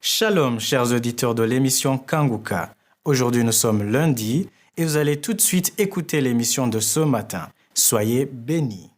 Shalom, chers auditeurs de l'émission Kanguka. Aujourd'hui, nous sommes lundi et vous allez tout de suite écouter l'émission de ce matin. Soyez bénis.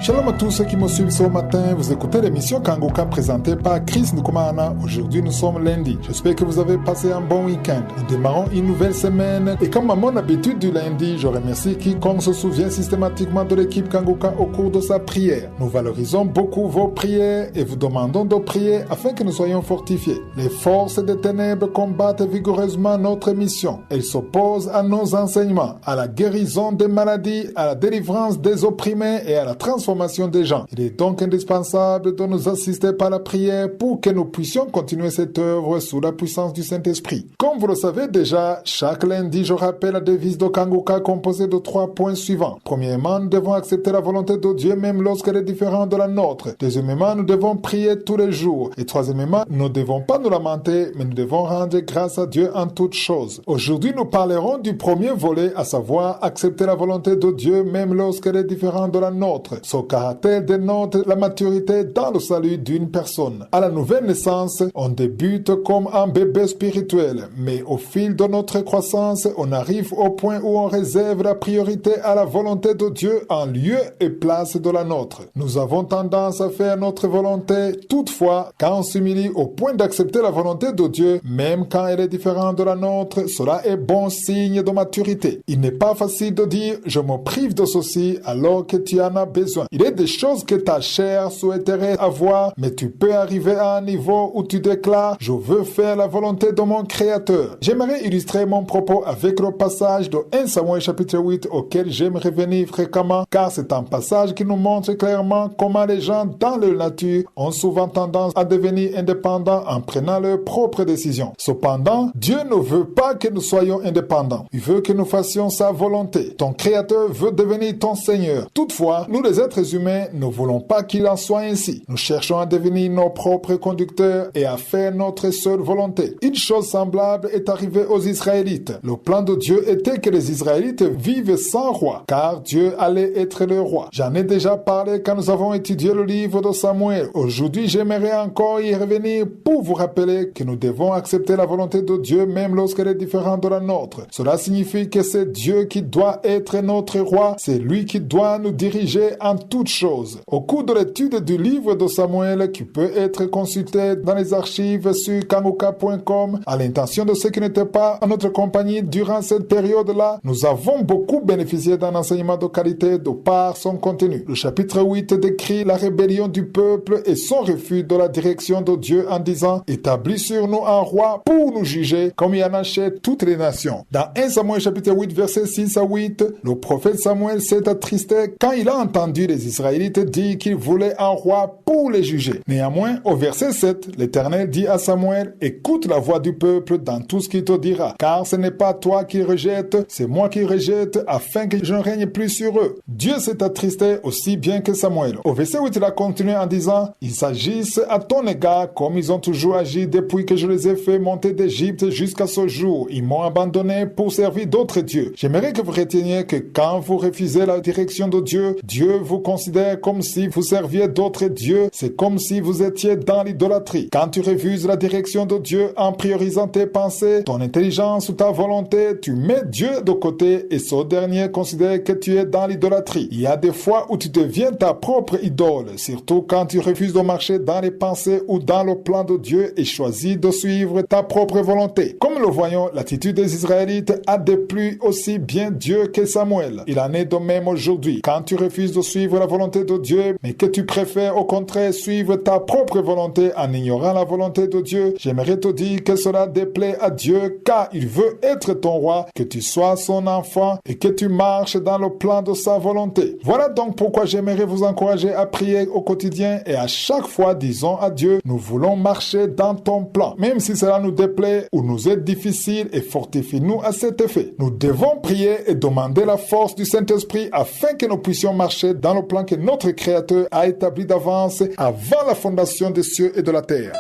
Shalom à tous ceux qui me suivent ce matin. Vous écoutez l'émission Kanguka présentée par Chris Nkumana. Aujourd'hui, nous sommes lundi. J'espère que vous avez passé un bon week-end. Nous démarrons une nouvelle semaine. Et comme à mon habitude du lundi, je remercie quiconque se souvient systématiquement de l'équipe Kanguka au cours de sa prière. Nous valorisons beaucoup vos prières et vous demandons de prier afin que nous soyons fortifiés. Les forces des ténèbres combattent vigoureusement notre mission. Elles s'opposent à nos enseignements, à la guérison des maladies, à la délivrance des opprimés et à la transformation des gens. Il est donc indispensable de nous assister par la prière pour que nous puissions continuer cette œuvre sous la puissance du Saint-Esprit. Comme vous le savez déjà, chaque lundi, je rappelle la devise de Kanguka composée de 3 points suivants. Premièrement, nous devons accepter la volonté de Dieu même lorsqu'elle est différente de la nôtre. Deuxièmement, nous devons prier tous les jours. Et troisièmement, nous ne devons pas nous lamenter, mais nous devons rendre grâce à Dieu en toutes choses. Aujourd'hui, nous parlerons du premier volet, à savoir accepter la volonté de Dieu même lorsqu'elle est différente de la nôtre. Son caractère dénote la maturité dans le salut d'une personne. À la nouvelle naissance, on débute comme un bébé spirituel, mais au fil de notre croissance, on arrive au point où on réserve la priorité à la volonté de Dieu en lieu et place de la nôtre. Nous avons tendance à faire notre volonté. Toutefois, quand on s'humilie au point d'accepter la volonté de Dieu, même quand elle est différente de la nôtre, cela est bon signe de maturité. Il n'est pas facile de dire « je me prive de ceci » alors que tu en as besoin. Il y a des choses que ta chair souhaiterait avoir, mais tu peux arriver à un niveau où tu déclares « Je veux faire la volonté de mon Créateur ». J'aimerais illustrer mon propos avec le passage de 1 Samuel chapitre 8 auquel j'aime revenir fréquemment, car c'est un passage qui nous montre clairement comment les gens dans leur nature ont souvent tendance à devenir indépendants en prenant leurs propres décisions. Cependant, Dieu ne veut pas que nous soyons indépendants. Il veut que nous fassions sa volonté. Ton Créateur veut devenir ton Seigneur. Toutefois, nous les êtres humains ne voulons pas qu'il en soit ainsi. Nous cherchons à devenir nos propres conducteurs et à faire notre seule volonté. Une chose semblable est arrivée aux Israélites. Le plan de Dieu était que les Israélites vivent sans roi, car Dieu allait être leur roi. J'en ai déjà parlé quand nous avons étudié le livre de Samuel. Aujourd'hui, j'aimerais encore y revenir pour vous rappeler que nous devons accepter la volonté de Dieu même lorsqu'elle est différente de la nôtre. Cela signifie que c'est Dieu qui doit être notre roi, c'est lui qui doit nous diriger en toutes choses. Au cours de l'étude du livre de Samuel, qui peut être consulté dans les archives sur kanguka.com, à l'intention de ceux qui n'étaient pas en notre compagnie durant cette période-là, nous avons beaucoup bénéficié d'un enseignement de qualité de par son contenu. Le chapitre 8 décrit la rébellion du peuple et son refus de la direction de Dieu en disant « Établis sur nous un roi pour nous juger comme il y en a chez toutes les nations ». Dans 1 Samuel chapitre 8 versets 6 à 8, le prophète Samuel s'est attristé quand il a entendu les Israélites dire qu'il voulait un roi pour les juger. Néanmoins, au verset 7, l'Éternel dit à Samuel « Écoute la voix du peuple dans tout ce qu'il te dira, car ce n'est pas toi qui rejette, c'est moi qui rejette, afin que je ne règne plus sur eux. » Dieu s'est attristé aussi bien que Samuel. Au verset 8, il a continué en disant « Ils s'agissent à ton égard comme ils ont toujours agi depuis que je les ai fait monter d'Égypte jusqu'à ce jour. Ils m'ont abandonné pour servir d'autres dieux. » J'aimerais que vous reteniez que quand vous refusez la direction de Dieu, Dieu vous considère comme si vous serviez d'autres dieux. C'est comme si vous étiez dans l'idolâtrie. Quand tu refuses la direction de Dieu en priorisant tes pensées, ton intelligence ou ta volonté, tu mets Dieu de côté et ce dernier considère que tu es dans l'idolâtrie. Il y a des fois où tu deviens ta propre idole, surtout quand tu refuses de marcher dans les pensées ou dans le plan de Dieu et choisis de suivre ta propre volonté. Comme le voyons, l'attitude des Israélites a déplu aussi bien Dieu que Samuel. Il en est de même aujourd'hui. Quand tu refuses de suivre la volonté de Dieu, mais que tu préfères au contraire suivre ta propre volonté en ignorant la volonté de Dieu, j'aimerais te dire que cela déplaît à Dieu, car il veut être ton roi, que tu sois son enfant et que tu marches dans le plan de sa volonté. Voilà donc pourquoi j'aimerais vous encourager à prier au quotidien et à chaque fois disons à Dieu, nous voulons marcher dans ton plan, même si cela nous déplaît ou nous est difficile, et fortifie-nous à cet effet. Nous devons prier et demander la force du Saint-Esprit afin que nous puissions marcher dans le plan que notre Créateur a établi d'avance avant la fondation des cieux et de la terre.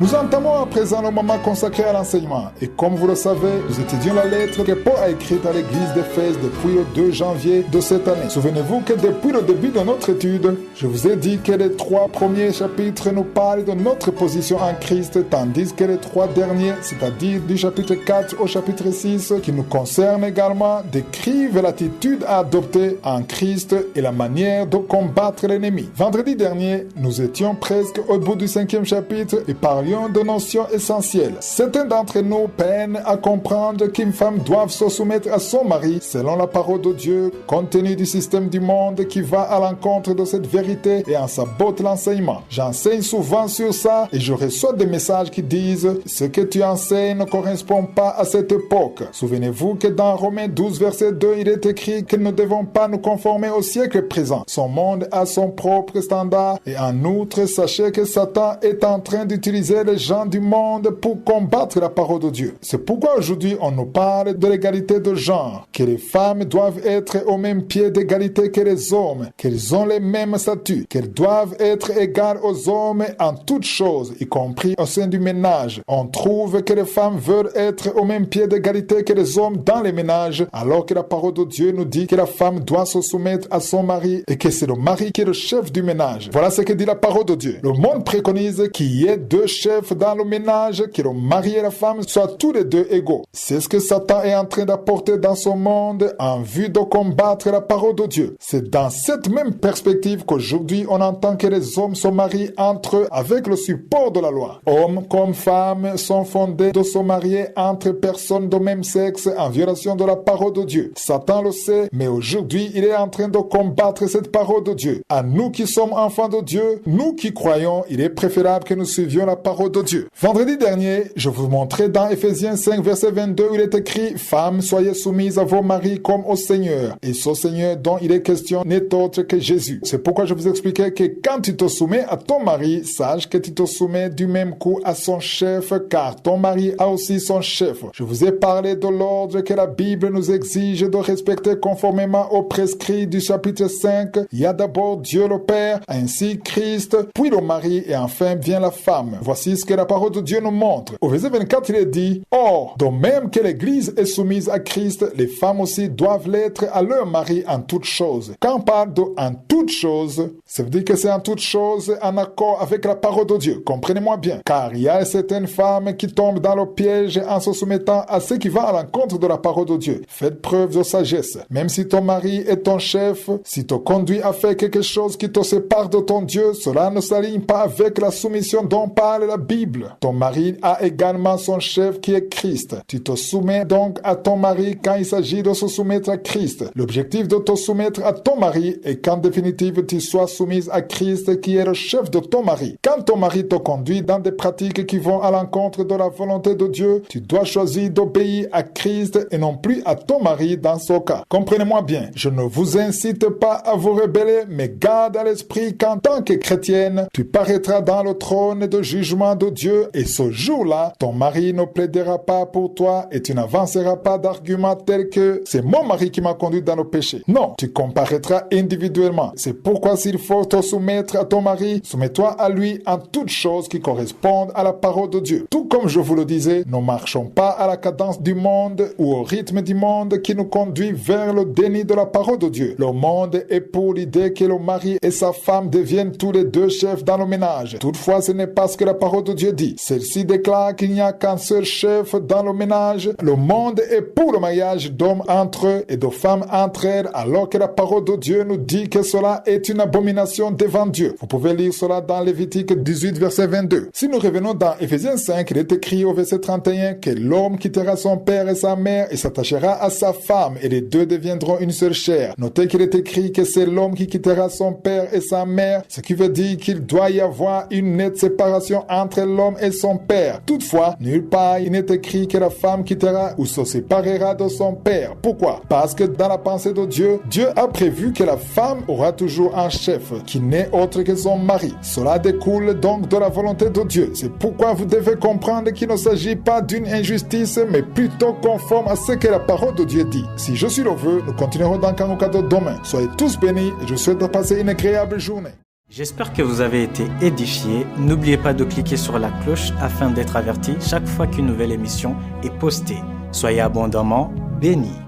Nous entamons à présent le moment consacré à l'enseignement. Et comme vous le savez, nous étudions la lettre que Paul a écrite à l'église d'Éphèse depuis le 2 janvier de cette année. Souvenez-vous que depuis le début de notre étude, je vous ai dit que les 3 premiers chapitres nous parlent de notre position en Christ, tandis que les 3 derniers, c'est-à-dire du chapitre 4 au chapitre 6, qui nous concernent également, décrivent l'attitude à adopter en Christ et la manière de combattre l'ennemi. Vendredi dernier, nous étions presque au bout du 5e chapitre et parlions de notions essentielles. Certains d'entre nous peinent à comprendre qu'une femme doit se soumettre à son mari selon la parole de Dieu, compte tenu du système du monde qui va à l'encontre de cette vérité et en sabote l'enseignement. J'enseigne souvent sur ça et je reçois des messages qui disent « Ce que tu enseignes ne correspond pas à cette époque ». Souvenez-vous que dans Romains 12, verset 2, il est écrit que nous ne devons pas nous conformer au siècle présent. Son monde a son propre standard et en outre, sachez que Satan est en train d'utiliser les gens du monde pour combattre la parole de Dieu. C'est pourquoi aujourd'hui on nous parle de l'égalité de genre, que les femmes doivent être au même pied d'égalité que les hommes, qu'elles ont les mêmes statuts, qu'elles doivent être égales aux hommes en toutes choses, y compris au sein du ménage. On trouve que les femmes veulent être au même pied d'égalité que les hommes dans les ménages, alors que la parole de Dieu nous dit que la femme doit se soumettre à son mari et que c'est le mari qui est le chef du ménage. Voilà ce que dit la parole de Dieu. Le monde préconise qu'il y ait 2 chefs dans le ménage, que le mari et la femme soient tous les 2 égaux. C'est ce que Satan est en train d'apporter dans son monde en vue de combattre la parole de Dieu. C'est dans cette même perspective qu'aujourd'hui on entend que les hommes se marient entre eux avec le support de la loi. Hommes comme femmes sont fondés de se marier entre personnes de même sexe en violation de la parole de Dieu. Satan le sait, mais aujourd'hui il est en train de combattre cette parole de Dieu. À nous qui sommes enfants de Dieu, nous qui croyons, il est préférable que nous suivions la parole de Dieu. Vendredi dernier, je vous montrais dans Éphésiens 5, verset 22, où il est écrit « Femmes, soyez soumises à vos maris comme au Seigneur. » Et ce Seigneur dont il est question n'est autre que Jésus. C'est pourquoi je vous expliquais que quand tu te soumets à ton mari, sache que tu te soumets du même coup à son chef, car ton mari a aussi son chef. Je vous ai parlé de l'ordre que la Bible nous exige de respecter conformément aux prescrits du chapitre 5. Il y a d'abord Dieu le Père, ainsi Christ, puis le mari et enfin vient la femme. Voici ce que la parole de Dieu nous montre. Au verset 24, il est dit « Or, de même que l'Église est soumise à Christ, les femmes aussi doivent l'être à leur mari en toutes choses. » Quand on parle de « en toutes choses », ça veut dire que c'est en toutes choses en accord avec la parole de Dieu. Comprenez-moi bien. Car il y a certaines femmes qui tombent dans le piège en se soumettant à ce qui va à l'encontre de la parole de Dieu. Faites preuve de sagesse. Même si ton mari est ton chef, si te conduit à faire quelque chose qui te sépare de ton Dieu, cela ne s'aligne pas avec la soumission dont parle la Bible. Ton mari a également son chef qui est Christ. Tu te soumets donc à ton mari quand il s'agit de se soumettre à Christ. L'objectif de te soumettre à ton mari est qu'en définitive tu sois soumise à Christ qui est le chef de ton mari. Quand ton mari te conduit dans des pratiques qui vont à l'encontre de la volonté de Dieu, tu dois choisir d'obéir à Christ et non plus à ton mari dans ce cas. Comprenez-moi bien, je ne vous incite pas à vous rebeller, mais garde à l'esprit qu'en tant que chrétienne, tu paraîtras dans le trône de jugement de Dieu et ce jour-là, ton mari ne plaidera pas pour toi et tu n'avanceras pas d'arguments tels que « c'est mon mari qui m'a conduit dans le péché ». Non, tu comparaîtras individuellement. C'est pourquoi s'il faut te soumettre à ton mari, soumets-toi à lui en toutes choses qui correspondent à la parole de Dieu. Tout comme je vous le disais, ne marchons pas à la cadence du monde ou au rythme du monde qui nous conduit vers le déni de la parole de Dieu. Le monde est pour l'idée que le mari et sa femme deviennent tous les 2 chefs dans le ménage. Toutefois, ce n'est pas ce que la parole de Dieu dit. Celle-ci déclare qu'il n'y a qu'un seul chef dans le ménage. Le monde est pour le mariage d'hommes entre eux et de femmes entre elles, alors que la parole de Dieu nous dit que cela est une abomination devant Dieu. Vous pouvez lire cela dans Lévitique 18, verset 22. Si nous revenons dans Éphésiens 5, il est écrit au verset 31 que l'homme quittera son père et sa mère et s'attachera à sa femme et les 2 deviendront une seule chair. Notez qu'il est écrit que c'est l'homme qui quittera son père et sa mère, ce qui veut dire qu'il doit y avoir une nette séparation entre l'homme et son père. Toutefois, nulle part il n'est écrit que la femme quittera ou se séparera de son père. Pourquoi? Parce que dans la pensée de Dieu, Dieu a prévu que la femme aura toujours un chef, qui n'est autre que son mari. Cela découle donc de la volonté de Dieu. C'est pourquoi vous devez comprendre qu'il ne s'agit pas d'une injustice, mais plutôt conforme à ce que la parole de Dieu dit. Si je suis le vœu, nous continuerons dans Kanguka de demain. Soyez tous bénis et je souhaite passer une agréable journée. J'espère que vous avez été édifiés. N'oubliez pas de cliquer sur la cloche afin d'être averti chaque fois qu'une nouvelle émission est postée. Soyez abondamment bénis.